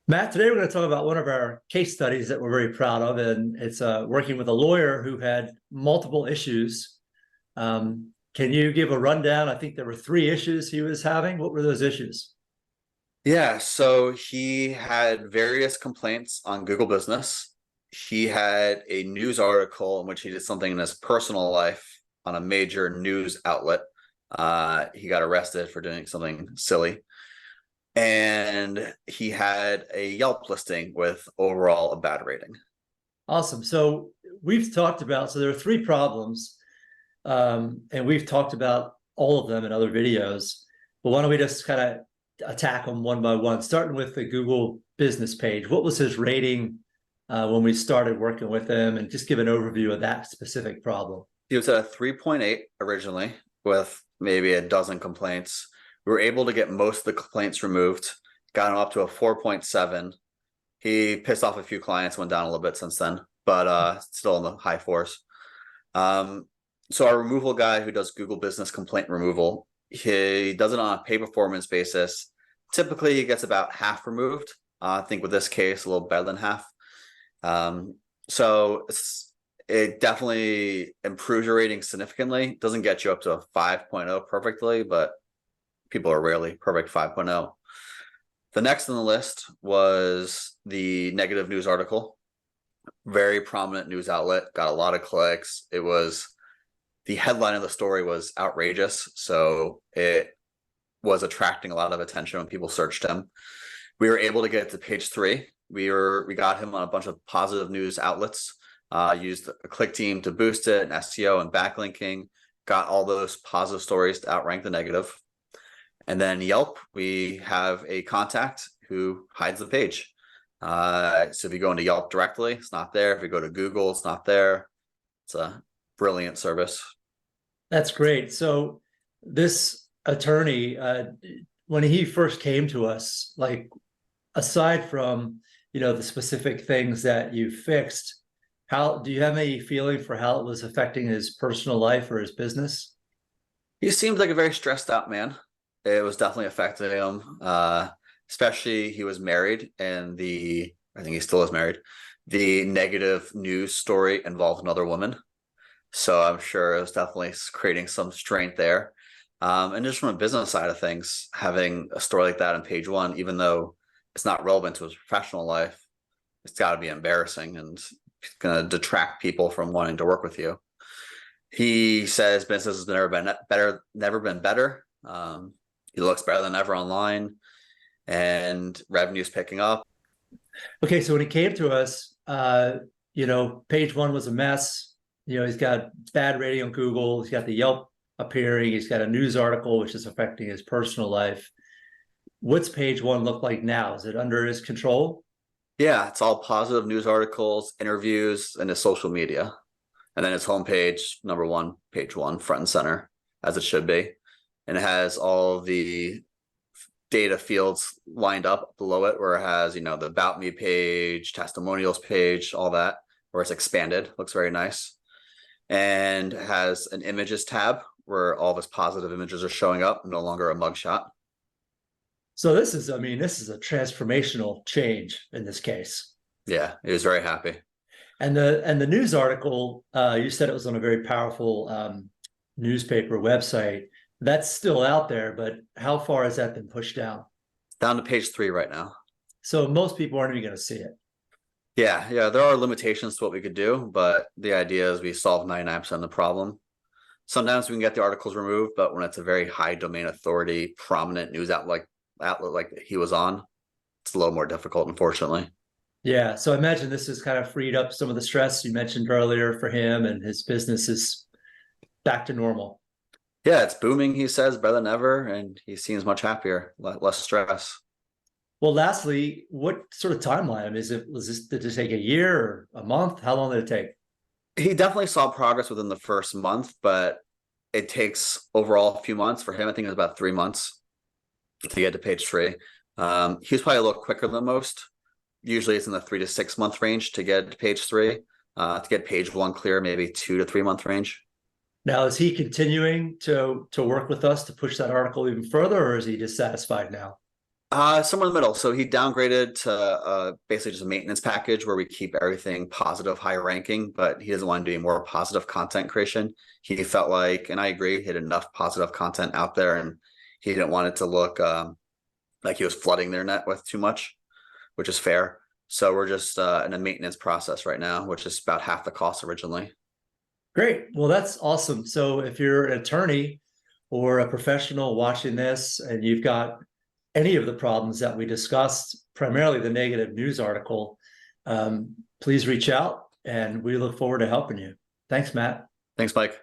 Matt, today we're going to talk about one of our case studies that we're very proud of, and it's working with a lawyer who had multiple issues. Can you give a rundown? I think there were three issues he was having. What were those issues? Yeah, so he had various complaints on Google Business. He had a news article in which he did something in his personal life on a major news outlet. He got arrested for doing something silly. And he had a Yelp listing with overall a bad rating. Awesome. So we've talked about, so there are three problems, and we've talked about all of them in other videos. But why don't we just kind of attack them one by one, starting with the Google business page. What was his rating when we started working with him, and just give an overview of that specific problem? He was at a 3.8 originally with maybe a dozen complaints. We were able to get most of the complaints removed, got him up to a 4.7. He pissed off a few clients, went down a little bit since then, but still in the high fours. So our removal guy who does Google Business complaint removal, he does it on a pay performance basis. Typically, he gets about half removed. I think with this case, a little better than half. So it definitely improves your rating significantly. Doesn't get you up to a 5.0 perfectly, but people are rarely perfect 5.0. The next on the list was the negative news article. Very prominent news outlet, got a lot of clicks. The headline of the story was outrageous, so it was attracting a lot of attention when people searched him. We were able to get to page 3. We got him on a bunch of positive news outlets, used a click team to boost it, and SEO and backlinking, got all those positive stories to outrank the negative. And then Yelp, we have a contact who hides the page. So if you go into Yelp directly, it's not there. If you go to Google, it's not there. It's a brilliant service. That's great. So this attorney, when he first came to us, like aside from, the specific things that you fixed, how do you have any feeling for how it was affecting his personal life or his business? He seems like a very stressed out man. It was definitely affecting him. Especially he was married, and I think he still is married. The negative news story involved another woman. So I'm sure it was definitely creating some strain there. And just from a business side of things, having a story like that on page 1, even though it's not relevant to his professional life, it's got to be embarrassing and it's going to detract people from wanting to work with you. He says business has never been better. He looks better than ever online, and revenue's picking up. Okay, so when he came to us, page 1 was a mess. He's got bad rating on Google. He's got the Yelp appearing. He's got a news article, which is affecting his personal life. What's page 1 look like now? Is it under his control? Yeah, it's all positive news articles, interviews, and his social media. And then his homepage, number 1, page 1, front and center, as it should be. And it has all the data fields lined up below it, where it has, the About Me page, testimonials page, all that, where it's expanded. Looks very nice. And has an images tab where all of his positive images are showing up, no longer a mugshot. So this is a transformational change in this case. Yeah, he was very happy. And the news article, you said it was on a very powerful newspaper website. That's still out there, but how far has that been pushed down? Down to page 3 right now. So most people aren't even going to see it. Yeah, there are limitations to what we could do, but the idea is we solve 99% of the problem. Sometimes we can get the articles removed, but when it's a very high domain authority, prominent news outlet like he was on, it's a little more difficult, unfortunately. Yeah, so I imagine this has kind of freed up some of the stress you mentioned earlier for him, and his business is back to normal. Yeah, it's booming, he says, better than ever, and he seems much happier, less stress. Well, lastly, what sort of timeline? Did it take a year or a month? How long did it take? He definitely saw progress within the first month, but it takes overall a few months. For him, I think it was about 3 months to get to page 3. He was probably a little quicker than most. Usually it's in the 3 to 6 month range to get to page 3. To get page 1 clear, maybe 2 to 3 month range. Now, is he continuing to work with us to push that article even further, or is he just satisfied now? Somewhere in the middle. So he downgraded to basically just a maintenance package where we keep everything positive, high ranking, but he doesn't want to do more positive content creation. He felt like, and I agree, he had enough positive content out there, and he didn't want it to look like he was flooding their net with too much, which is fair. So we're just in a maintenance process right now, which is about half the cost originally. Great. Well, that's awesome. So if you're an attorney or a professional watching this and you've got any of the problems that we discussed, primarily the negative news article, please reach out and we look forward to helping you. Thanks, Matt. Thanks, Mike.